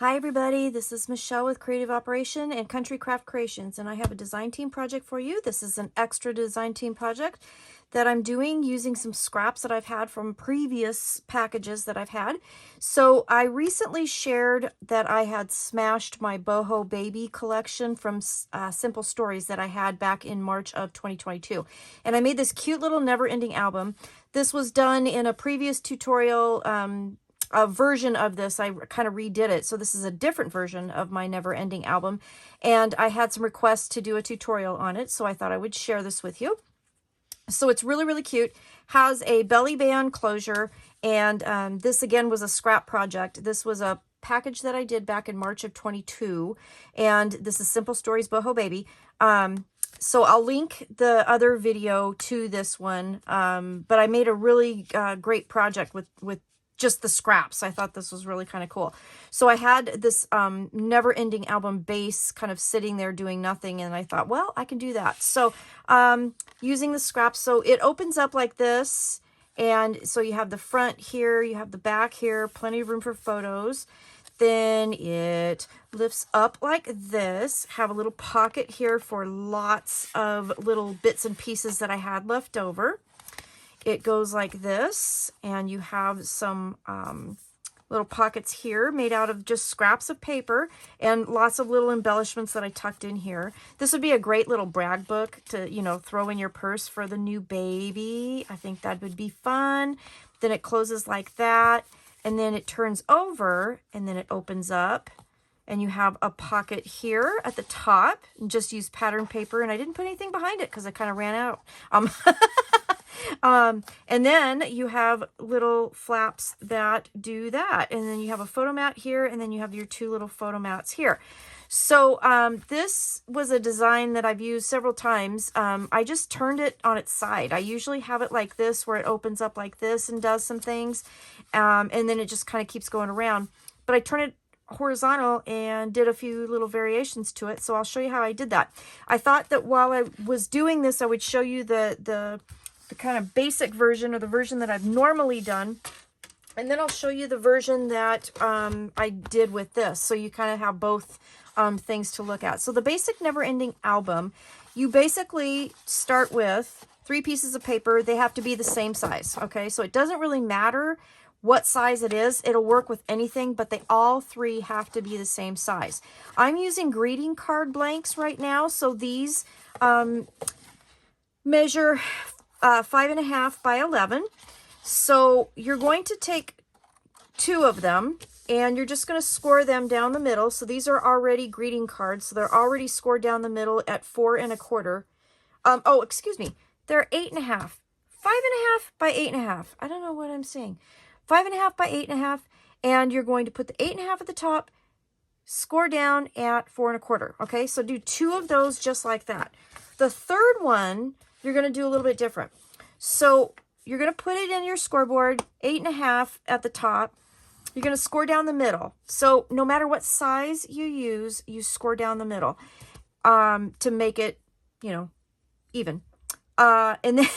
Hi everybody, this is Michelle with Creative Operation and Country Craft Creations, and I have a design team project for you. This is an extra design team project that I'm doing using some scraps that I've had from previous packages that I've had. So I recently shared that I had smashed my Boho Baby collection from Simple Stories that I had back in March of 2022. And I made this cute little never-ending album. This was done in a previous tutorial a version of this. I kind of redid it. So this is a different version of my Never Ending album. And I had some requests to do a tutorial on it. So I thought I would share this with you. So it's really, really cute. Has a belly band closure. And this again was a scrap project. This was a package that I did back in March of 22. And this is Simple Stories Boho Baby. So I'll link the other video to this one. But I made a really great project with just the scraps. I thought this was really kind of cool. So I had this Never Ending album base kind of sitting there doing nothing, and I thought, well, I can do that. So using the scraps, so it opens up like this, and so you have the front here, you have the back here, plenty of room for photos. Then it lifts up like this, have a little pocket here for lots of little bits and pieces that I had left over. It goes like this, and you have some little pockets here made out of just scraps of paper and lots of little embellishments that I tucked in here. This would be a great little brag book to, you know, throw in your purse for the new baby. I think that would be fun. Then it closes like that, and then it turns over, and then it opens up, and you have a pocket here at the top. And just use pattern paper, and I didn't put anything behind it because I kind of ran out. And then you have little flaps that do that. And then you have a photo mat here, and then you have your two little photo mats here. So this was a design that I've used several times. I just turned it on its side. I usually have it like this, where it opens up like this and does some things. And then it just kind of keeps going around. But I turn it horizontal and did a few little variations to it. So I'll show you how I did that. I thought that while I was doing this, I would show you the kind of basic version, or the version that I've normally done. And then I'll show you the version that I did with this. So you kind of have both things to look at. So the basic Never Ending album, you basically start with 3 pieces of paper. They have to be the same size. Okay. So it doesn't really matter what size it is. It'll work with anything, but they all 3 have to be the same size. I'm using greeting card blanks right now. So these measure 5.5 by 11. So you're going to take 2 of them, and you're just going to score them down the middle. So these are already greeting cards. So they're already scored down the middle at 4 1/4. Oh, excuse me. They're 8.5. 5.5 by 8.5. I don't know what I'm saying. 5.5 by 8.5. And you're going to put the 8.5 at the top, score down at 4 1/4. Okay, so do 2 of those just like that. The third one, you're going to do a little bit different. So you're going to put it in your scoreboard, 8.5 at the top. You're going to score down the middle. So no matter what size you use, you score down the middle to make it, you know, even. And then,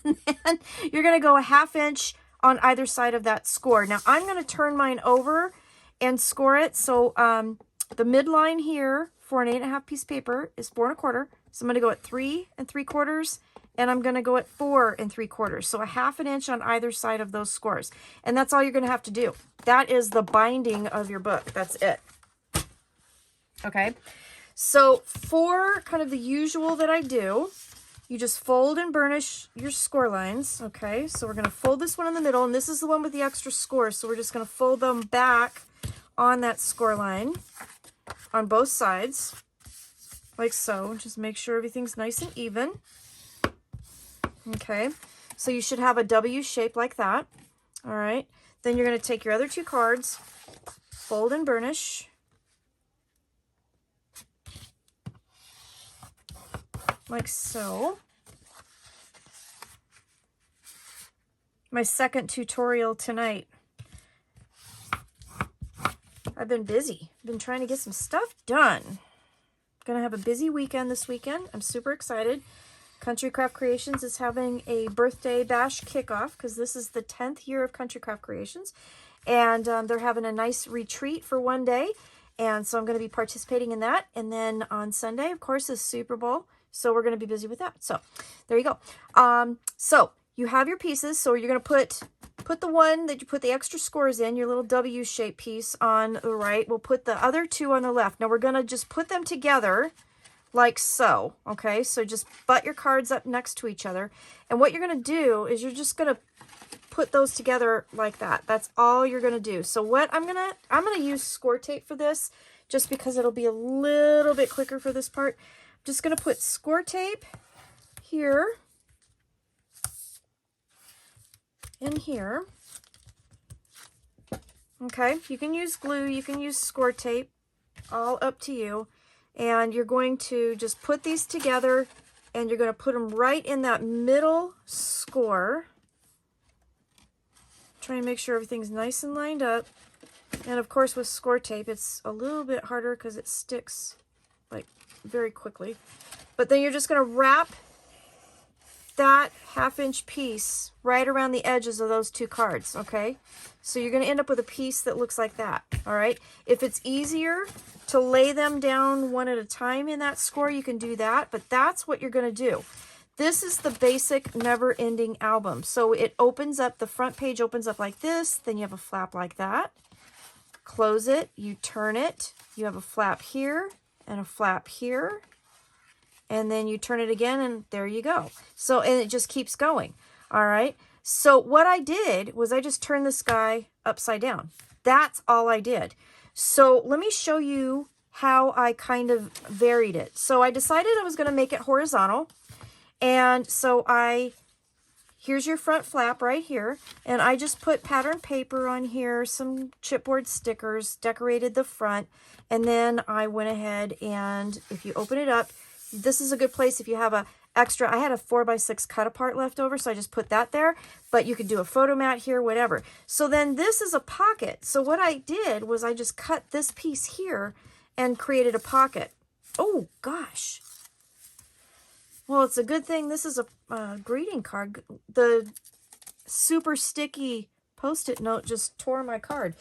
and then you're going to go a 1/2 inch on either side of that score. Now I'm going to turn mine over and score it. So the midline here for an 8.5 piece paper is 4 1/4. So I'm going to go at 3 3/4, and I'm going to go at 4 3/4. So a 1/2 inch on either side of those scores. And that's all you're going to have to do. That is the binding of your book. That's it. Okay. So for kind of the usual that I do, you just fold and burnish your score lines. Okay. So we're going to fold this one in the middle, and this is the one with the extra scores. So we're just going to fold them back on that score line on both sides. Like so. Just make sure everything's nice and even. Okay, so you should have a W shape like that. All right, then you're going to take your other 2 cards, fold and burnish. Like so. My second tutorial tonight. I've been busy. I've been trying to get some stuff done. Gonna have a busy weekend this weekend. I'm super excited. Country Craft Creations is having a birthday bash kickoff because this is the 10th year of Country Craft Creations. and they're having a nice retreat for one day. And so I'm going to be participating in that. And then on Sunday, of course, is Super Bowl. So we're going to be busy with that. So there you go. So you have your pieces. So you're going to put the one that you put the extra scores in, your little W-shaped piece on the right. We'll put the other two on the left. Now we're going to just put them together like so. Okay, so just butt your cards up next to each other. And what you're going to do is you're just going to put those together like that. That's all you're going to do. So what I'm going to use score tape for this, just because it'll be a little bit quicker for this part. I'm just going to put score tape here and here. Okay, you can use glue, you can use score tape, all up to you. And you're going to just put these together, and you're going to put them right in that middle score. Try and make sure everything's nice and lined up. And of course with score tape, it's a little bit harder because it sticks like very quickly. But then you're just going to wrap that 1/2-inch piece right around the edges of those two cards, okay? So you're going to end up with a piece that looks like that, all right? If it's easier to lay them down one at a time in that score, you can do that, but that's what you're going to do. This is the basic never-ending album. So it opens up, the front page opens up like this, then you have a flap like that. Close it, you turn it, you have a flap here and a flap here. And then you turn it again, and there you go. So, and it just keeps going. All right. So what I did was I just turned this guy upside down. That's all I did. So let me show you how I kind of varied it. So I decided I was going to make it horizontal. And so here's your front flap right here. And I just put pattern paper on here, some chipboard stickers, decorated the front. And then I went ahead and if you open it up, this is a good place if you have a extra. I had a 4x6 cut apart left over, so I just put that there, but you could do a photo mat here, whatever. So then this is a pocket. So what I did was I just cut this piece here and created a pocket. Oh gosh. Well, it's a good thing this is a greeting card. The super sticky Post-it note just tore my card.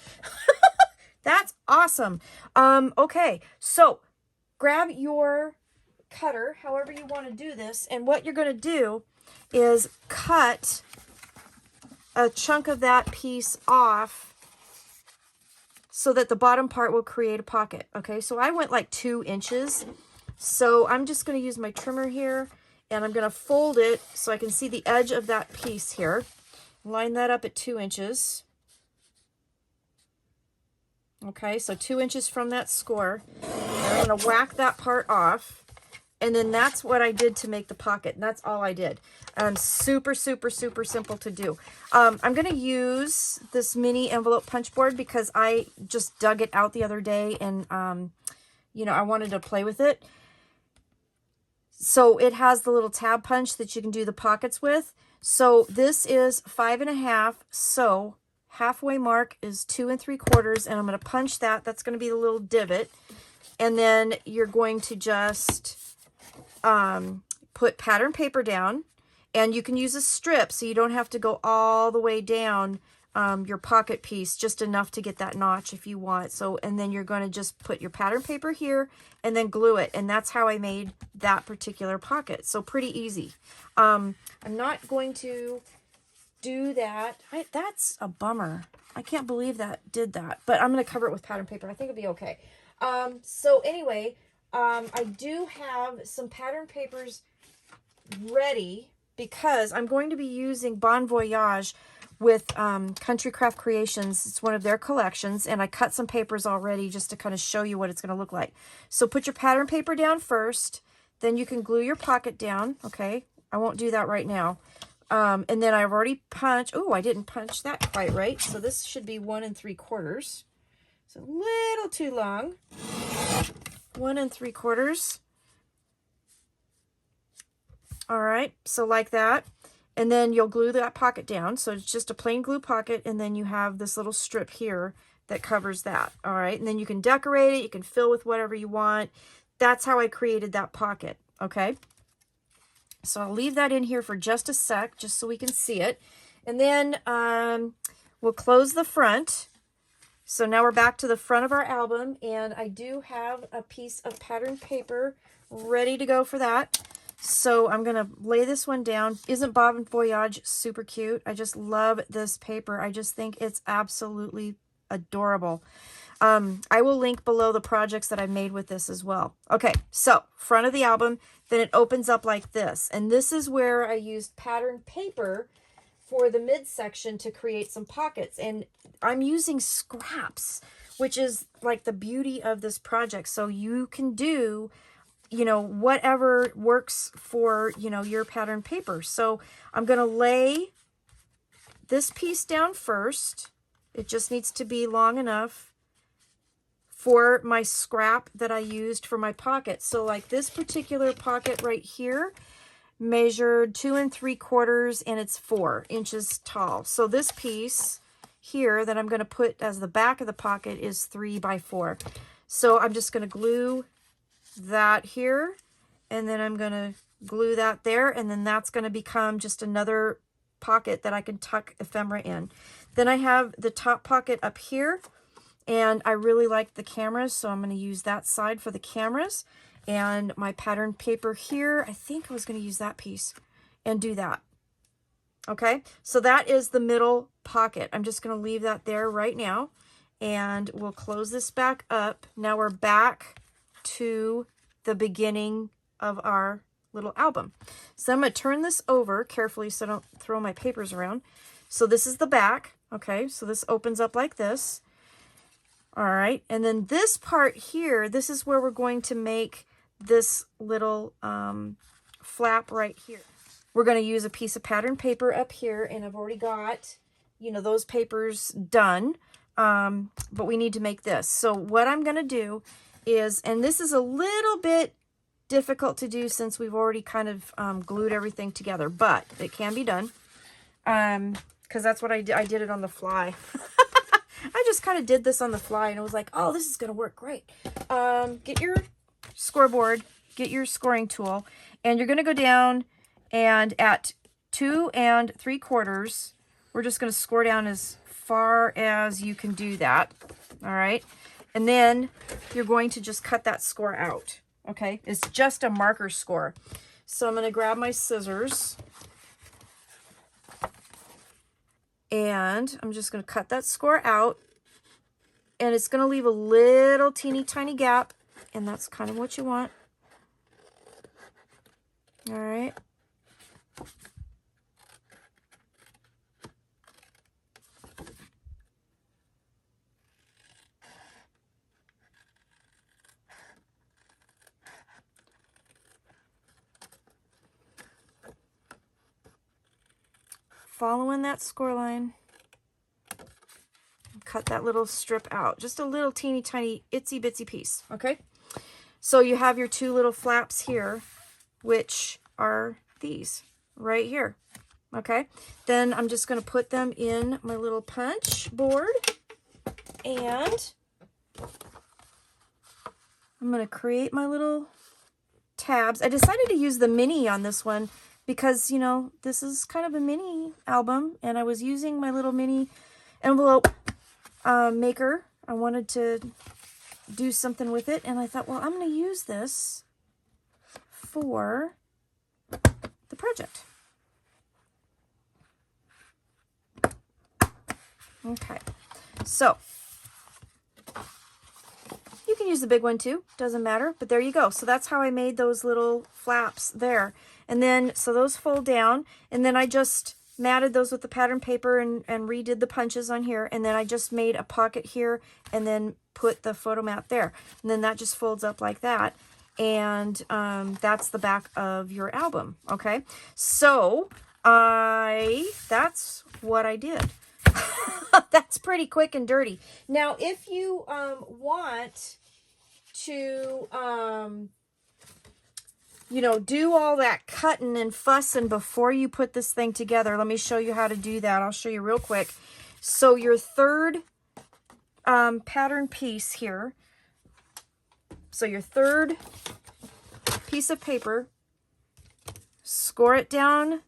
That's awesome. Okay, so grab your cutter, however you want to do this, and what you're going to do is cut a chunk of that piece off so that the bottom part will create a pocket. Okay, so I went like 2 inches. So I'm just going to use my trimmer here, and I'm going to fold it so I can see the edge of that piece here. Line that up at 2 inches. Okay, so 2 inches from that score. And I'm going to whack that part off. And then that's what I did to make the pocket. And that's all I did. Super, super, super simple to do. I'm going to use this mini envelope punch board because I just dug it out the other day. And, you know, I wanted to play with it. So it has the little tab punch that you can do the pockets with. So this is 5.5. So halfway mark is 2 3/4. And I'm going to punch that. That's going to be the little divot. And then you're going to just put pattern paper down, and you can use a strip so you don't have to go all the way down your pocket piece, just enough to get that notch if you want. So, and then you're going to just put your pattern paper here and then glue it. And that's how I made that particular pocket. So pretty easy. I'm not going to do that. That's a bummer. I can't believe that did that, but I'm going to cover it with pattern paper. I think it'll be okay. So anyway, I do have some pattern papers ready because I'm going to be using Bon Voyage with Country Craft Creations. It's one of their collections, and I cut some papers already just to kind of show you what it's going to look like. So put your pattern paper down first, then you can glue your pocket down, okay? I won't do that right now. And then I've already punched. Oh, I didn't punch that quite right, so this should be 1 3/4. It's a little too long. 1 3/4. All right, so like that. And then you'll glue that pocket down. So it's just a plain glue pocket, and then you have this little strip here that covers that. All right, and then you can decorate it. You can fill with whatever you want. That's how I created that pocket, okay? So I'll leave that in here for just a sec, just so we can see it. And then we'll close the front. So now we're back to the front of our album, and I do have a piece of patterned paper ready to go for that. So I'm going to lay this one down. Isn't Bon Voyage super cute? I just love this paper. I just think it's absolutely adorable. I will link below the projects that I made with this as well. Okay, so front of the album, then it opens up like this. And this is where I used patterned paper for the midsection to create some pockets. And I'm using scraps, which is like the beauty of this project. So you can do, you know, whatever works for, you know, your pattern paper. So I'm going to lay this piece down first. It just needs to be long enough for my scrap that I used for my pocket. So like this particular pocket right here measured 2 3/4 and it's 4 inches tall. So this piece here that I'm going to put as the back of the pocket is 3 by 4. So I'm just going to glue that here, and then I'm going to glue that there, and then that's going to become just another pocket that I can tuck ephemera in. Then I have the top pocket up here, and I really like the cameras, so I'm going to use that side for the cameras. And my pattern paper here, I think I was going to use that piece and do that. Okay, so that is the middle pocket. I'm just going to leave that there right now, and we'll close this back up. Now we're back to the beginning of our little album. So I'm going to turn this over carefully so I don't throw my papers around. So this is the back. Okay, so this opens up like this. All right, and then this part here, this is where we're going to make this little flap right here. We're going to use a piece of patterned paper up here, and I've already got, you know, those papers done, but we need to make this. So what I'm going to do is, and this is a little bit difficult to do since we've already kind of glued everything together, but it can be done, because that's what I did. I did it on the fly. I just kind of did this on the fly, and I was like, oh, this is going to work great. Get your scoreboard, get your scoring tool, and you're going to go down, and at 2 3/4, we're just going to score down as far as you can do that. All right. And then you're going to just cut that score out. Okay. It's just a marker score. So I'm going to grab my scissors, and I'm just going to cut that score out, and it's going to leave a little teeny tiny gap, and that's kind of what you want. All right. Following that score line, cut that little strip out, just a little teeny tiny itsy bitsy piece. Okay, so you have your two little flaps here, which are these right here. Okay, then I'm just going to put them in my little punch board, and I'm going to create my little tabs. I decided to use the mini on this one because, you know, this is kind of a mini album, and I was using my little mini envelope maker. I wanted to do something with it, and I thought, well, I'm going to use this for the project. Okay, so you can use the big one too, doesn't matter, but there you go. So that's how I made those little flaps there. And then, so those fold down, and then I just matted those with the pattern paper and redid the punches on here, and then I just made a pocket here and then put the photo mat there. And then that just folds up like that, and that's the back of your album, okay? So that's what I did. That's pretty quick and dirty. Now, if you want to, you know, do all that cutting and fussing before you put this thing together, let me show you how to do that. I'll show you real quick. So your third pattern piece here, so your third piece of paper, score it down.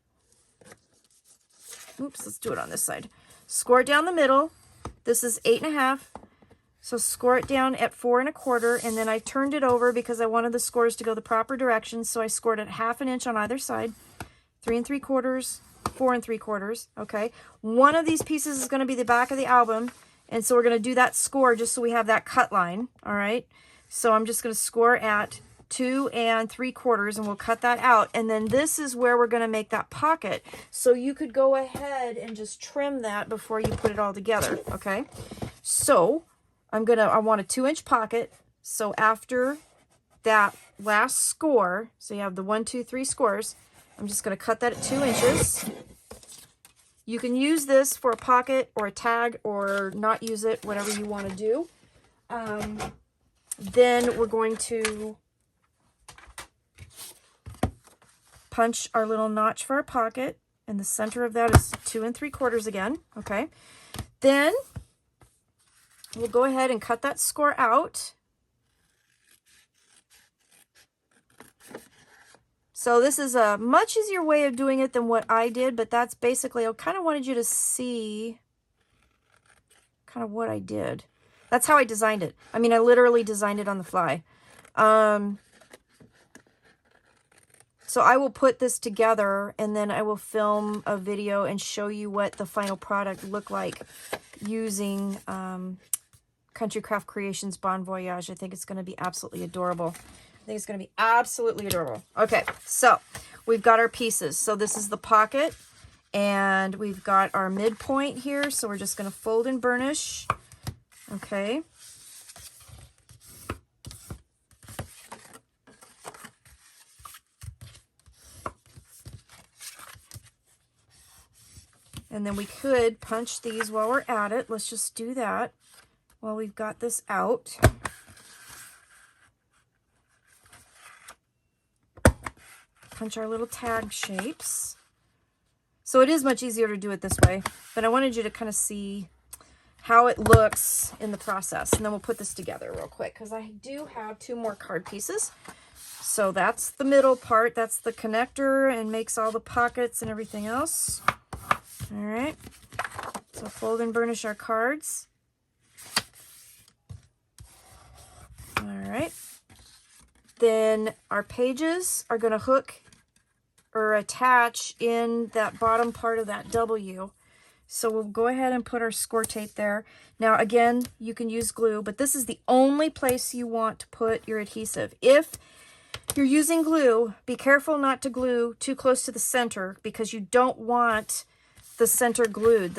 Oops, let's do it on this side. Score it down the middle. This is 8.5. So score it down at 4 1/4, and then I turned it over because I wanted the scores to go the proper direction. So I scored it 1/2 inch on either side, 3 3/4, 4 3/4. Okay. One of these pieces is going to be the back of the album. And so we're going to do that score just so we have that cut line. All right. So I'm just going to score at 2 3/4, and we'll cut that out. And then this is where we're going to make that pocket. So you could go ahead and just trim that before you put it all together. Okay. So I want a 2-inch pocket. So after that last score, so you have the 1, 2, 3 scores, I'm just going to cut that at 2 inches. You can use this for a pocket or a tag or not use it, whatever you want to do. Then we're going to punch our little notch for our pocket, and the center of that is 2 3/4 again. Okay. Then we'll go ahead and cut that score out. So this is a much easier way of doing it than what I did, but that's basically, I kind of wanted you to see kind of what I did. That's how I designed it. I mean, I literally designed it on the fly. So I will put this together, and then I will film a video and show you what the final product looked like using Country Craft Creations Bon Voyage. I think it's going to be absolutely adorable. I think it's going to be absolutely adorable. Okay, so we've got our pieces. So this is the pocket, and we've got our midpoint here. So we're just going to fold and burnish. Okay. And then we could punch these while we're at it. Let's just do that while we've got this out. Punch our little tag shapes. So it is much easier to do it this way, but I wanted you to kind of see how it looks in the process. And then we'll put this together real quick because I do have 2 more card pieces. So that's the middle part. That's the connector and makes all the pockets and everything else. All right. So fold and burnish our cards. All right. Then our pages are going to hook or attach in that bottom part of that W. So we'll go ahead and put our score tape there. Now, again, you can use glue, but this is the only place you want to put your adhesive. If you're using glue, be careful not to glue too close to the center because you don't want the center glued.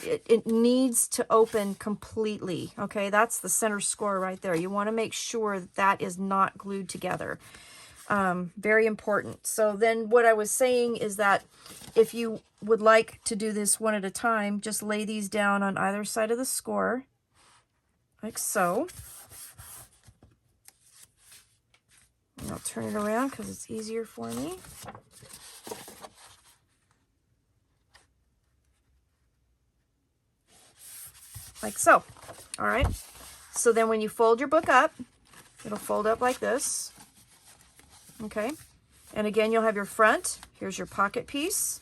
It needs to open completely. Okay, that's the center score right there. You want to make sure that that is not glued together. Very important. So then what I was saying is that if you would like to do this one at a time, just lay these down on either side of the score, like so. And I'll turn it around because it's easier for me. Like so. All right. So then when you fold your book up, it'll fold up like this. Okay. And again, you'll have your front. Here's your pocket piece.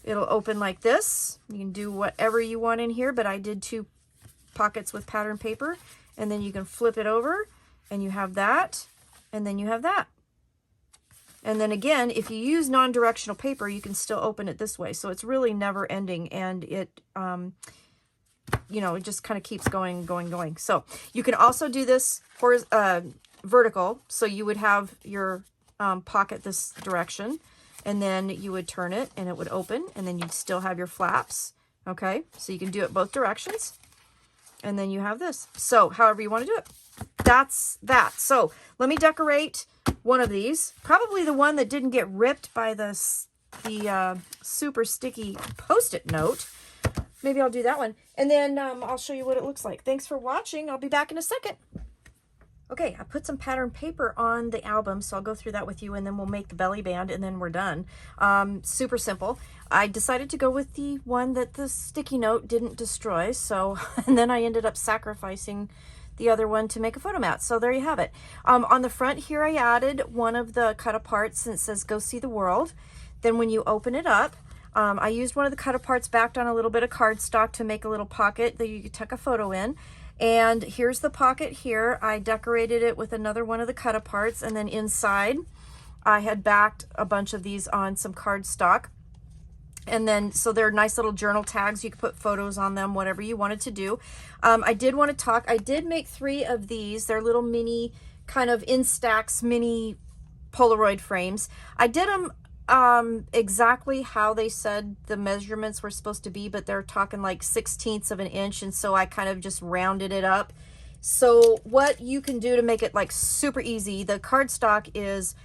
It'll open like this. You can do whatever you want in here, but I did 2 pockets with pattern paper. And then you can flip it over and you have that. And then you have that. And then again, if you use non-directional paper, you can still open it this way. So it's really never ending, and it, you know, it just kind of keeps going. So you can also do this vertical. So you would have your pocket this direction, and then you would turn it and it would open, and then you'd still have your flaps. Okay. So you can do it both directions, and then you have this. So however you want to do it, that's that. So let me decorate one of these, probably the one that didn't get ripped by the super sticky Post-it note. Maybe I'll do that one. And then I'll show you what it looks like. Thanks for watching. I'll be back in a second. Okay, I put some pattern paper on the album, so I'll go through that with you, and then we'll make the belly band, and then we're done. Super simple. I decided to go with the one that the sticky note didn't destroy, so, and then I ended up sacrificing the other one to make a photo mat. So there you have it. On the front here, I added one of the cut-aparts, and it says, "Go see the world." Then when you open it up, I used one of the cut-aparts backed on a little bit of cardstock to make a little pocket that you could tuck a photo in. And here's the pocket here. I decorated it with another one of the cut-aparts, and then inside I had backed a bunch of these on some cardstock. And then, so they're nice little journal tags. You can put photos on them, whatever you wanted to do. I did want to talk, I did make 3 of these. They're little mini, kind of in stacks, mini Polaroid frames. I did them exactly how they said the measurements were supposed to be, but they're talking like 1/16 of an inch, and so I kind of just rounded it up. So what you can do to make it like super easy, the cardstock is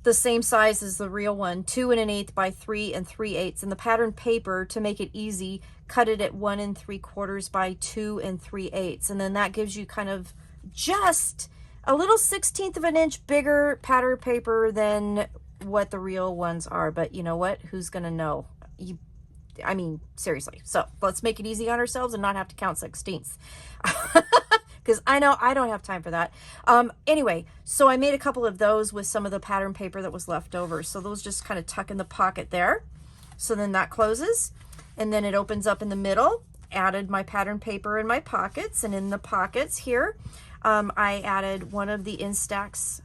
the same size as the real one, 2 1/8 by 3 3/8, and the pattern paper, to make it easy, cut it at 1 3/4 by 2 3/8, and then that gives you kind of just a little 1/16 of an inch bigger pattern paper than what the real ones are. But you know what? Who's gonna know? I mean, seriously. So let's make it easy on ourselves and not have to count 1/16. Because I know I don't have time for that. Anyway, so I made a couple of those with some of the pattern paper that was left over. So those just kind of tuck in the pocket there. So then that closes, and then it opens up in the middle. Added my pattern paper in my pockets, and in the pockets here, I added one of the Instax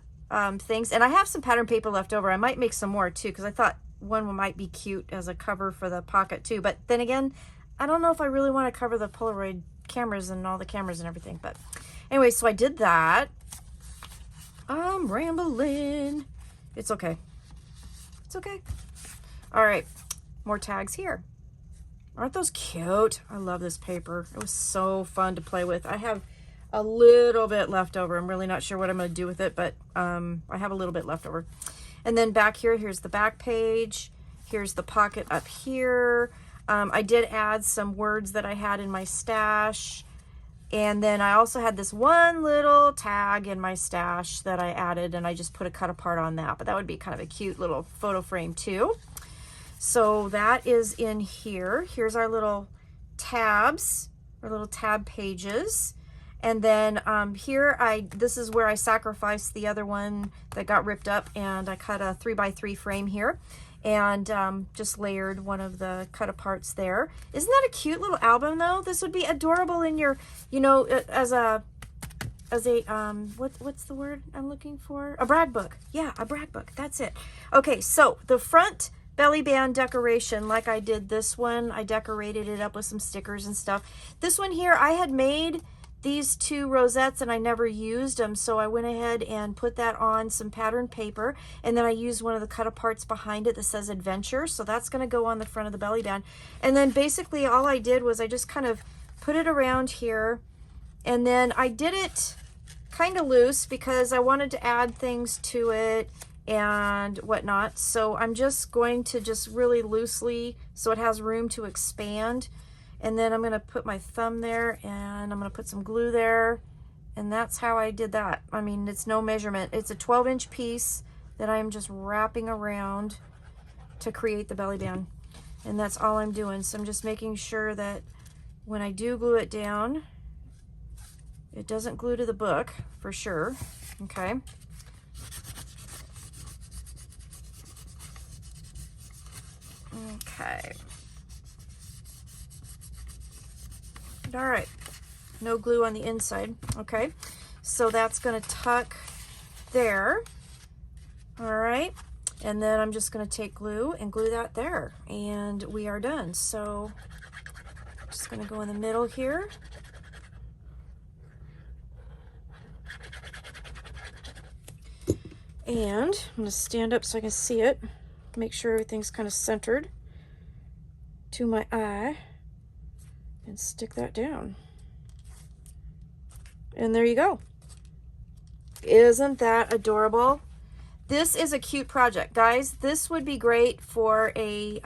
things, and I have some pattern paper left over. I might make some more too, because I thought one might be cute as a cover for the pocket too. But then again, I don't know if I really want to cover the Polaroid cameras and all the cameras and everything. But anyway, so I did that. I'm rambling. It's okay. It's okay. All right, more tags here. Aren't those cute? I love this paper. It was so fun to play with. I have a little bit left over. I'm really not sure what I'm going to do with it, but I have a little bit left over. And then back here, here's the back page. Here's the pocket up here. I did add some words that I had in my stash. And then I also had this one little tag in my stash that I added, and I just put a cut apart on that. But that would be kind of a cute little photo frame too. So that is in here. Here's our little tabs, our little tab pages. And then here, this is where I sacrificed the other one that got ripped up, and I cut a 3x3 frame here, and just layered one of the cut aparts there. Isn't that a cute little album though? This would be adorable in your, you know, as a what's the word I'm looking for? A brag book. Yeah, a brag book. That's it. Okay, so the front belly band decoration, like I did this one, I decorated it up with some stickers and stuff. This one here, I had made these 2 rosettes and I never used them, so I went ahead and put that on some pattern paper, and then I used one of the cut aparts behind it that says adventure, so that's going to go on the front of the belly band. And then basically all I did was I just kind of put it around here, and then I did it kind of loose because I wanted to add things to it and whatnot. So I'm just going to just really loosely, so it has room to expand. And then I'm going to put my thumb there, and I'm going to put some glue there, and that's how I did that. I mean, it's no measurement. It's a 12-inch piece that I'm just wrapping around to create the belly band, and that's all I'm doing. So I'm just making sure that when I do glue it down, it doesn't glue to the book for sure. Okay. Okay. All right, no glue on the inside. Okay, so that's going to tuck there. All right, and then I'm just going to take glue and glue that there, and we are done. So just going to go in the middle here. And I'm going to stand up so I can see it, make sure everything's kind of centered to my eye, and stick that down. And there you go. Isn't that adorable? This is a cute project, guys. This would be great for a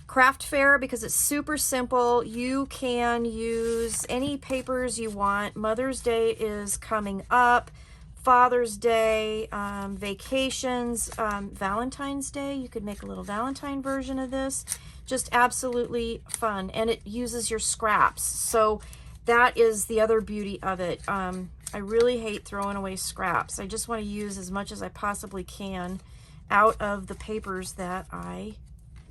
craft fair because it's super simple. You can use any papers you want. Mother's Day is coming up. Father's Day, vacations, Valentine's Day. You could make a little Valentine version of this. Just absolutely fun, and it uses your scraps, so that is the other beauty of it. I really hate throwing away scraps. I just want to use as much as I possibly can out of the papers that I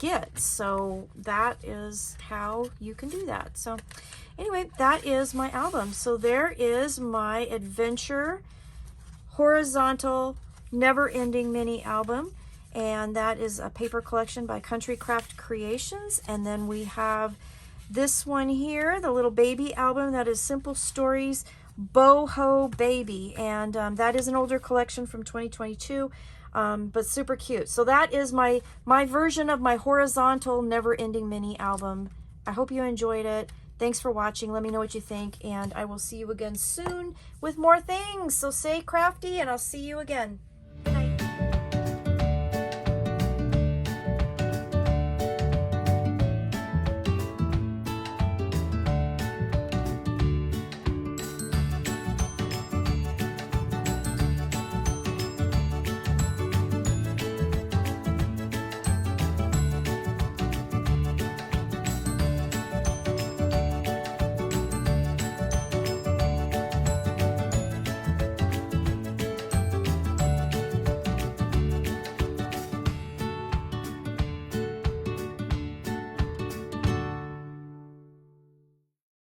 get. So that is how you can do that. So anyway, that is my album. So there is my adventure horizontal never-ending mini album, and that is a paper collection by Country Craft Creations. And then we have this one here, the little baby album, that is Simple Stories Boho Baby, and that is an older collection from 2022, but super cute. So that is my version of my horizontal never-ending mini album. I hope you enjoyed it. Thanks for watching. Let me know what you think, and I will see you again soon with more things. So stay crafty, and I'll see you again.